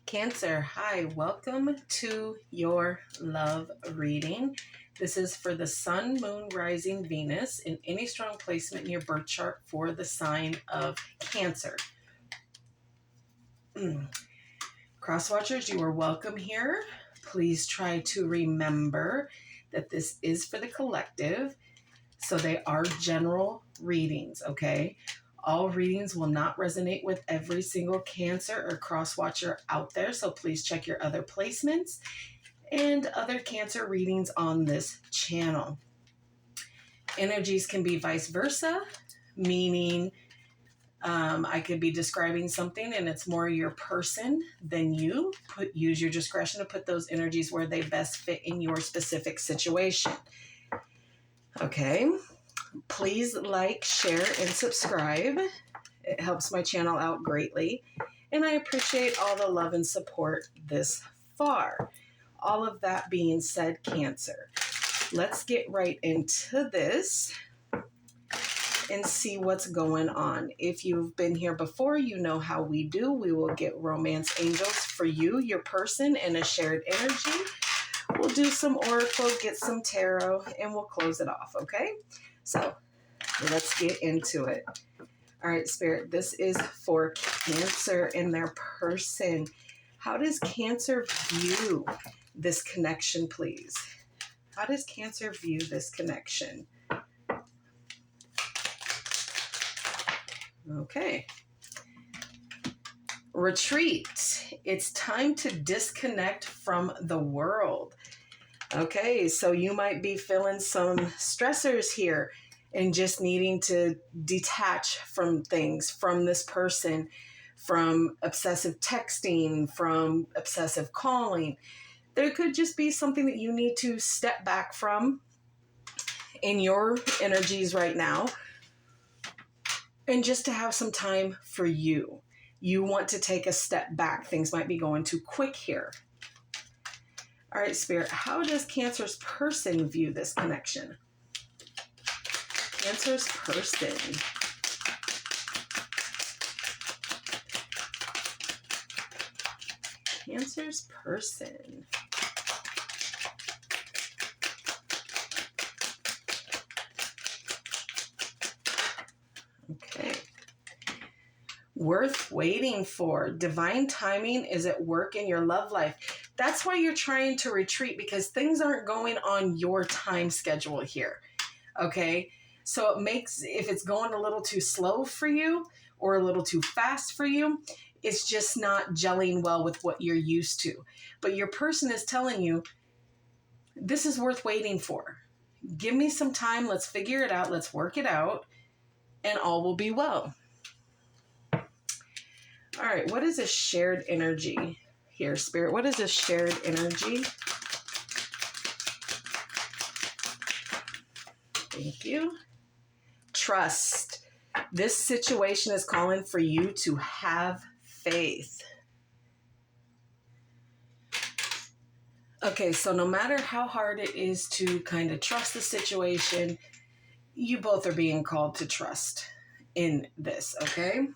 Cancer, hi, welcome to your love reading. This is for the Sun, Moon, Rising, Venus in any strong placement in your birth chart for the sign of Cancer. Crosswatchers, you are welcome here. Please try to remember that this is for the collective, so they are general readings, okay? All readings will not resonate with every single Cancer or Crosswatcher out there, so please check your other placements and other Cancer readings on this channel. Energies can be vice versa, meaning I could be describing something and it's more your person than you. Use your discretion to put those energies where they best fit in your specific situation. Okay. Please like, share, and subscribe. It helps my channel out greatly. And I appreciate all the love and support this far. All of that being said, Cancer, let's get right into this and see what's going on. If you've been here before, you know how we do. We will get romance angels for you, your person, and a shared energy. We'll do some oracle, get some tarot, and we'll close it off, okay? So let's get into it. All right, Spirit, this is for Cancer and their person. How does Cancer view this connection, please? How does Cancer view this connection? Okay. Retreat. It's time to disconnect from the world. Okay, so you might be feeling some stressors here and just needing to detach from things, from this person, from obsessive texting, from obsessive calling. There could just be something that you need to step back from in your energies right now, and just to have some time for you. You want to take a step back. Things might be going too quick here. All right, Spirit, how does Cancer's person view this connection? Cancer's person. Cancer's person. Okay. Worth waiting for. Divine timing is at work in your love life. That's why you're trying to retreat, because things aren't going on your time schedule here. Okay. So it makes, if it's going a little too slow for you or a little too fast for you, it's just not gelling well with what you're used to. But your person is telling you, this is worth waiting for. Give me some time. Let's figure it out. Let's work it out, and all will be well. All right. What is a shared energy here, Spirit? What is a shared energy? Thank you. Trust. This situation is calling for you to have faith. Okay, so no matter how hard it is to kind of trust the situation, you both are being called to trust in this, okay?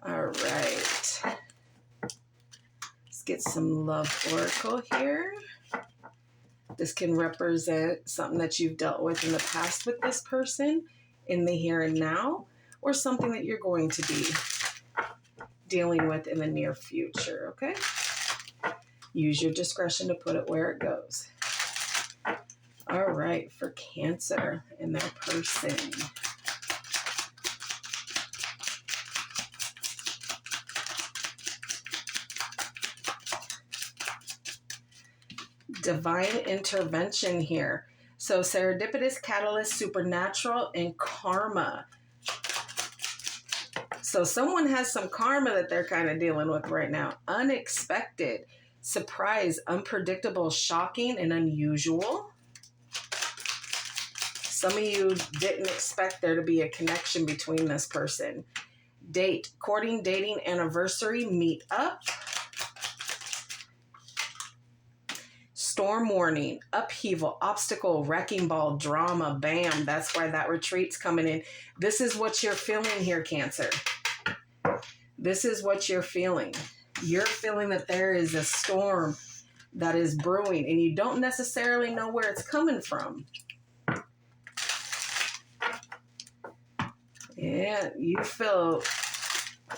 All right. Let's get some love oracle here. This can represent something that you've dealt with in the past with this person in the here and now, or something that you're going to be dealing with in the near future, okay? Use your discretion to put it where it goes. All right, for Cancer and their person. Divine intervention here. So serendipitous, catalyst, supernatural, and karma. So someone has some karma that they're kind of dealing with right now. Unexpected, surprise, unpredictable, shocking, and unusual. Some of you didn't expect there to be a connection between this person. Date, courting, dating, anniversary, meet up. storm warning, upheaval, obstacle, wrecking ball, drama, bam. That's why that retreat's coming in. This is what you're feeling here, Cancer. This is what you're feeling. You're feeling that there is a storm that is brewing, and you don't necessarily know where it's coming from. Yeah, you feel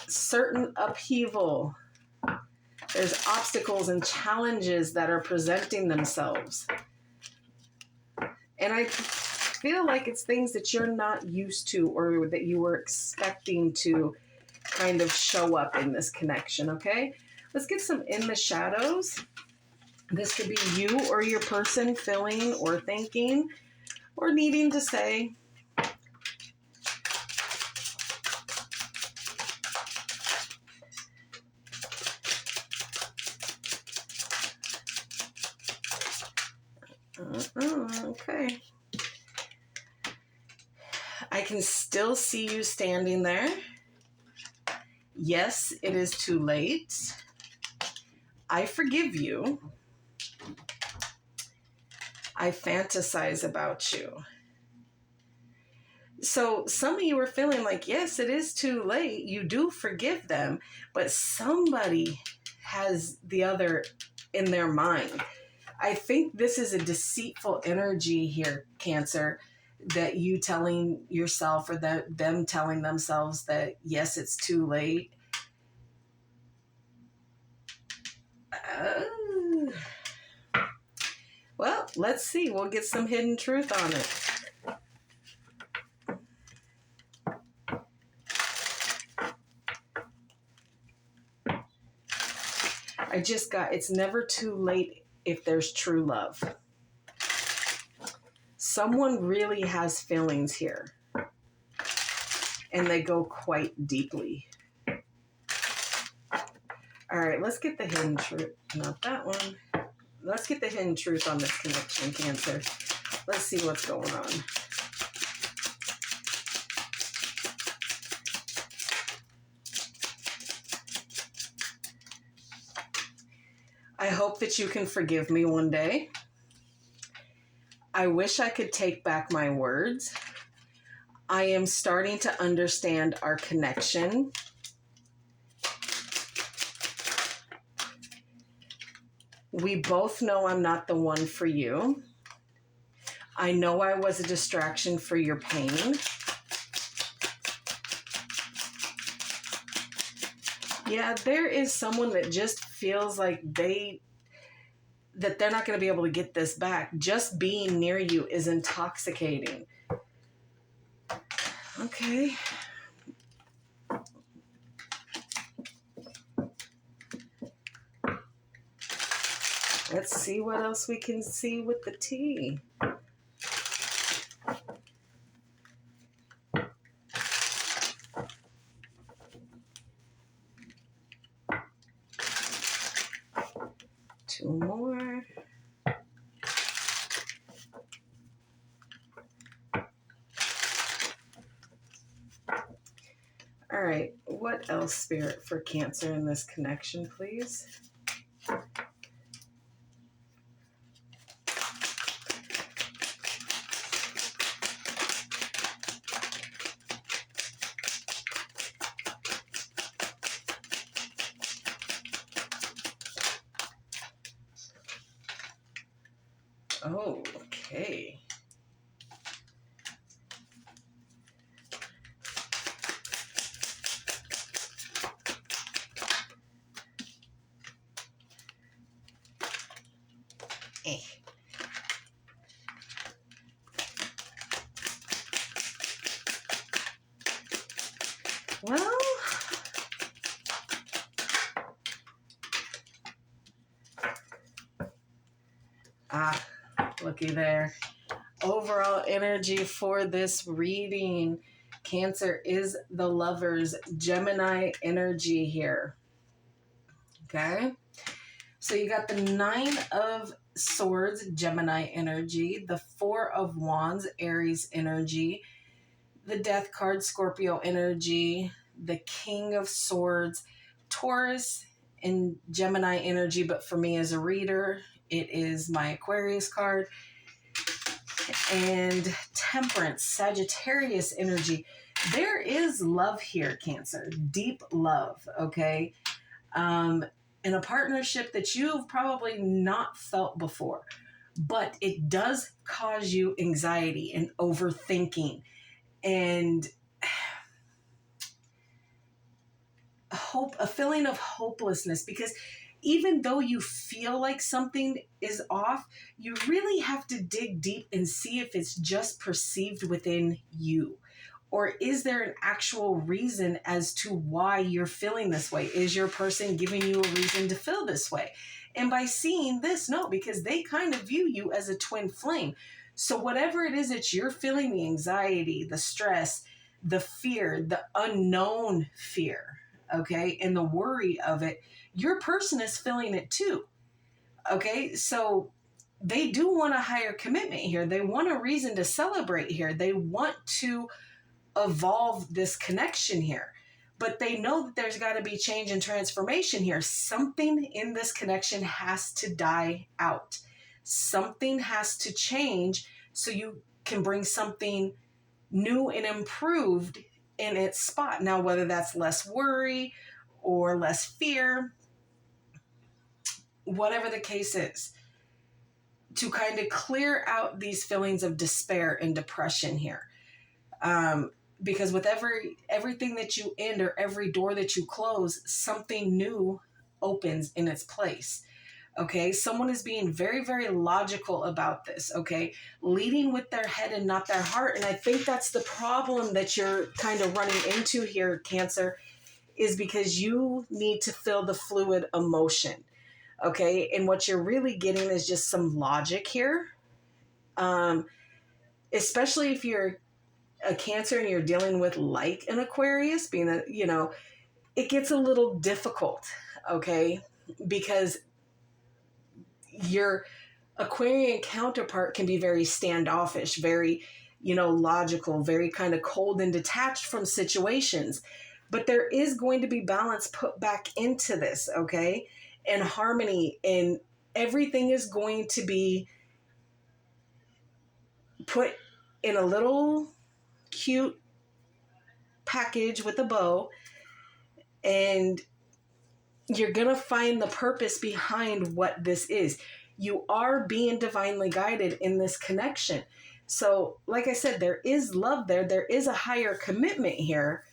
certain upheaval. There's obstacles and challenges that are presenting themselves. And I feel like it's things that you're not used to or that you were expecting to kind of show up in this connection, okay? Let's get some in the shadows. This could be you or your person feeling or thinking or needing to say. Okay. I can still see you standing there. Yes, it is too late. I forgive you. I fantasize about you. So some of you are feeling like, yes, it is too late. You do forgive them, but somebody has the other in their mind. I think this is a deceitful energy here, Cancer, that you telling yourself or that them telling themselves that, yes, it's too late. Well, let's see. We'll get some hidden truth on it. I just got, it's never too late if there's true love. Someone really has feelings here, and they go quite deeply. All right, let's get the hidden truth. Not that one. Let's get the hidden truth on this connection, Cancer. Let's see what's going on. I hope that you can forgive me one day. I wish I could take back my words. I am starting to understand our connection. We both know I'm not the one for you. I know I was a distraction for your pain. Yeah, there is someone that just feels like they're not going to be able to get this back. Just being near you is intoxicating. Okay. Let's see what else we can see with the tea. Two more. All right, what else, Spirit, for Cancer in this connection, please? Oh, okay. Well, looky there. Overall energy for this reading, Cancer, is the Lovers, Gemini energy here. Okay? So you got the 9 of Swords, Gemini energy, the 4 of Wands, Aries energy, the Death card, Scorpio energy, the King of Swords, Taurus, and Gemini energy, but for me as a reader, It is my Aquarius card. And Temperance, Sagittarius energy. There is love here, Cancer. Deep love, okay? In a partnership that you've probably not felt before. But it does cause you anxiety and overthinking and a feeling of hopelessness, because even though you feel like something is off, you really have to dig deep and see if it's just perceived within you. Or is there an actual reason as to why you're feeling this way? Is your person giving you a reason to feel this way? And by seeing this, no, because they kind of view you as a twin flame. So whatever it is that you're feeling, the anxiety, the stress, the fear, the unknown fear, okay, and the worry of it, your person is feeling it too. Okay, so they do want a higher commitment here. They want a reason to celebrate here. They want to evolve this connection here. But they know that there's got to be change and transformation here. Something in this connection has to die out. Something has to change so you can bring something new and improved in its spot. Now, whether that's less worry or less fear, whatever the case is, to kind of clear out these feelings of despair and depression here. Because with everything that you end or every door that you close, something new opens in its place. Okay, someone is being very, very logical about this, okay? Leading with their head and not their heart. And I think that's the problem that you're kind of running into here, Cancer, is because you need to feel the fluid emotion, okay? And what you're really getting is just some logic here, especially if you're a Cancer and you're dealing with like an Aquarius, being a, it gets a little difficult, okay? Because your Aquarian counterpart can be very standoffish, very, logical, very kind of cold and detached from situations. But there is going to be balance put back into this, okay? And harmony, and everything is going to be put in a little cute package with a bow, and you're going to find the purpose behind what this is. You are being divinely guided in this connection. So, like I said, there is love there. There is a higher commitment here.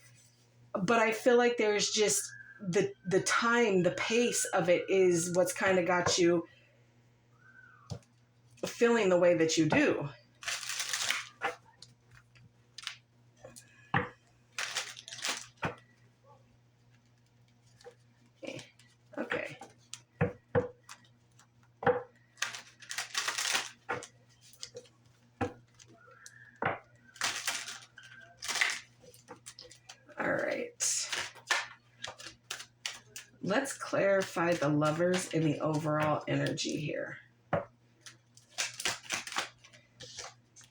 But I feel like there's just the time, the pace of it is what's kind of got you feeling the way that you do. Okay. All right. Let's clarify the Lovers and the overall energy here.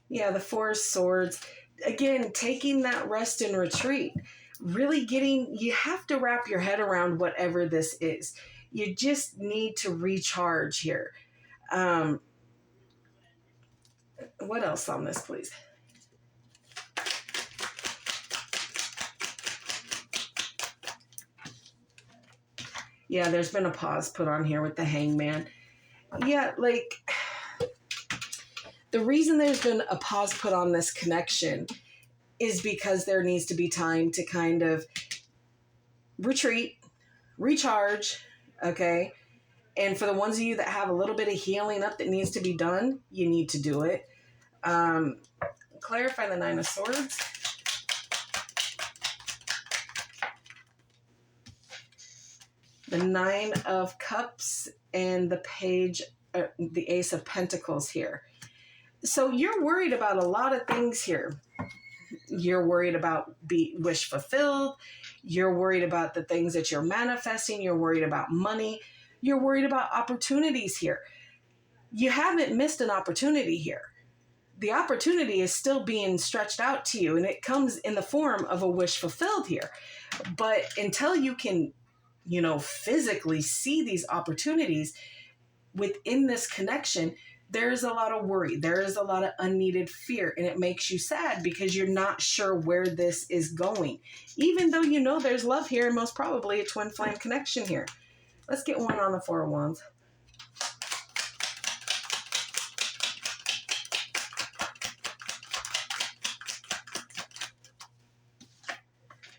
Yeah, the Four of Swords. Again, taking that rest and retreat. Really you have to wrap your head around whatever this is. You just need to recharge here. What else on this, please? Yeah, there's been a pause put on here with the Hangman. Yeah, the reason there's been a pause put on this connection is because there needs to be time to kind of retreat, recharge, okay? And for the ones of you that have a little bit of healing up that needs to be done, you need to do it. Clarify the Nine of Swords. The Nine of Cups and the the Ace of Pentacles here. So you're worried about a lot of things here. You're worried about wish fulfilled. You're worried about the things that you're manifesting. You're worried about money. You're worried about opportunities here. You haven't missed an opportunity here. The opportunity is still being stretched out to you, and it comes in the form of a wish fulfilled here. But until you can, physically see these opportunities, within this connection, there's a lot of worry. There is a lot of unneeded fear, and it makes you sad because you're not sure where this is going. Even though you know there's love here and most probably a twin flame connection here. Let's get one on the Four of Wands.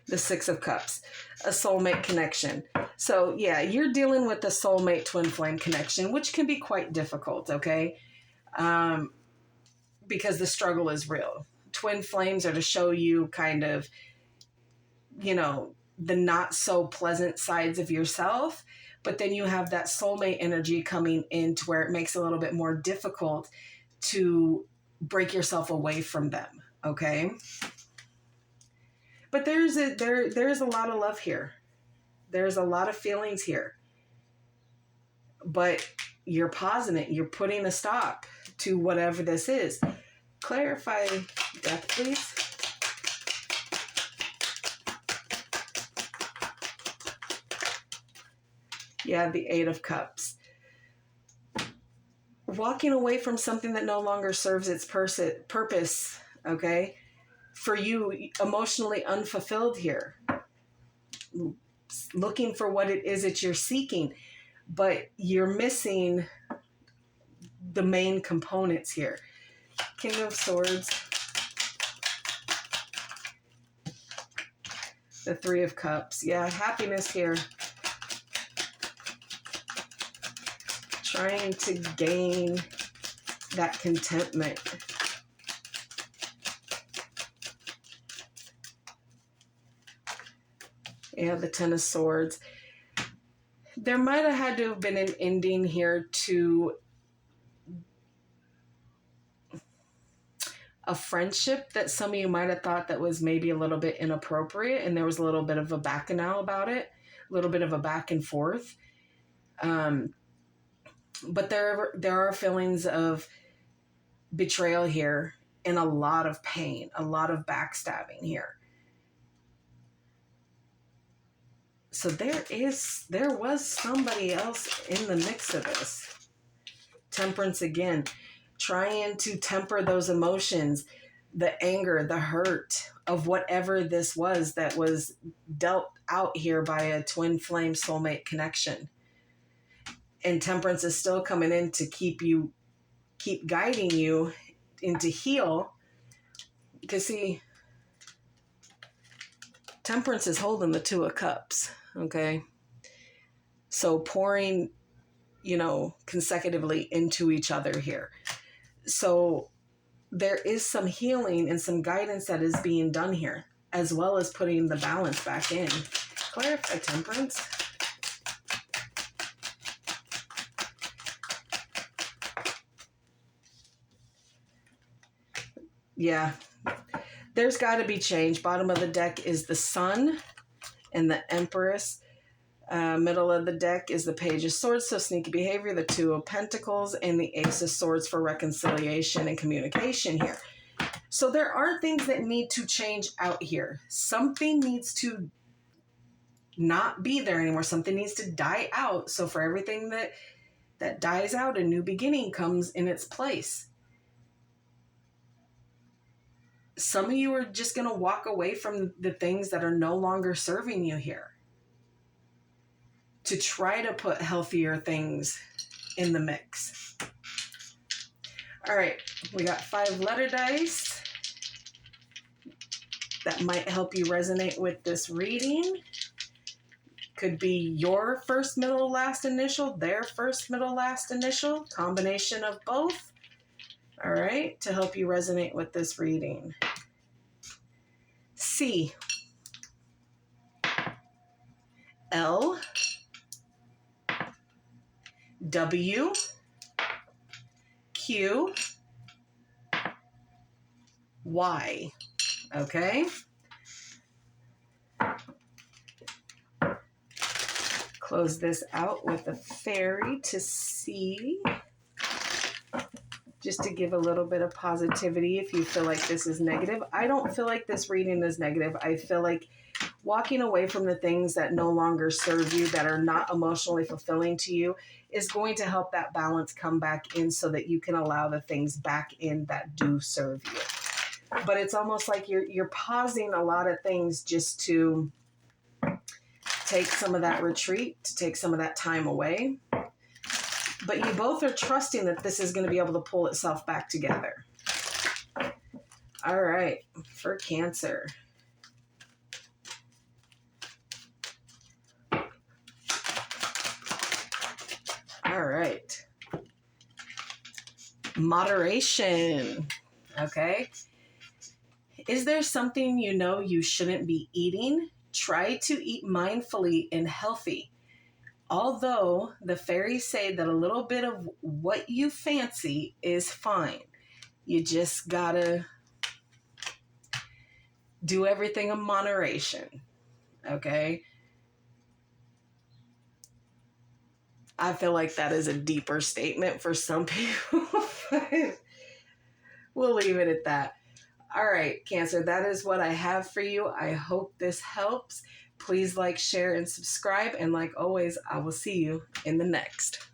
The Six of Cups, a soulmate connection. So yeah, you're dealing with a soulmate twin flame connection, which can be quite difficult, okay? Because the struggle is real. Twin flames are to show you kind of, you know, the not so pleasant sides of yourself, but then you have that soulmate energy coming in to where it makes it a little bit more difficult to break yourself away from them, okay? But there's a lot of love here. There's a lot of feelings here. But you're pausing it. You're putting a stop to whatever this is. Clarify death, please. Yeah, the Eight of Cups. Walking away from something that no longer serves its purpose, okay? For you, emotionally unfulfilled here. Looking for what it is that you're seeking, but you're missing the main components here. King of Swords. The Three of Cups. Yeah, happiness here. Trying to gain that contentment. Yeah, the Ten of Swords. There might have had to have been an ending here to a friendship that some of you might have thought that was maybe a little bit inappropriate, and there was a little bit of a bacchanal about it, a little bit of a back and forth. But there are feelings of betrayal here and a lot of pain, a lot of backstabbing here. So there was somebody else in the mix of this. Temperance again, trying to temper those emotions, the anger, the hurt of whatever this was that was dealt out here by a twin flame soulmate connection. And Temperance is still coming in to keep guiding you into heal. Because see, Temperance is holding the Two of Cups, okay? So pouring, consecutively into each other here. So there is some healing and some guidance that is being done here, as well as putting the balance back in. Clarify, Temperance. Yeah, there's got to be change. Bottom of the deck is the Sun and the Empress. Middle of the deck is the Page of Swords, so sneaky behavior, the Two of Pentacles, and the Ace of Swords for reconciliation and communication here. So there are things that need to change out here. Something needs to not be there anymore. Something needs to die out. So for everything that dies out, a new beginning comes in its place. Some of you are just going to walk away from the things that are no longer serving you here to try to put healthier things in the mix. All right, we got 5 letter dice that might help you resonate with this reading. Could be your first, middle, last initial, their first, middle, last initial, combination of both. All right, to help you resonate with this reading. C, L, W, Q, Y. Okay? Close this out with a fairy to see. Just to give a little bit of positivity if you feel like this is negative. I don't feel like this reading is negative. I feel like walking away from the things that no longer serve you, that are not emotionally fulfilling to you, is going to help that balance come back in so that you can allow the things back in that do serve you. But it's almost like you're pausing a lot of things just to take some of that retreat, to take some of that time away. But you both are trusting that this is going to be able to pull itself back together. All right, for Cancer. All right. Moderation. Okay. Is there something you know you shouldn't be eating? Try to eat mindfully and healthy. Although the fairies say that a little bit of what you fancy is fine. You just gotta do everything in moderation. Okay? I feel like that is a deeper statement for some people. We'll leave it at that. All right, Cancer, that is what I have for you. I hope this helps. Please like, share, and subscribe. And like always, I will see you in the next.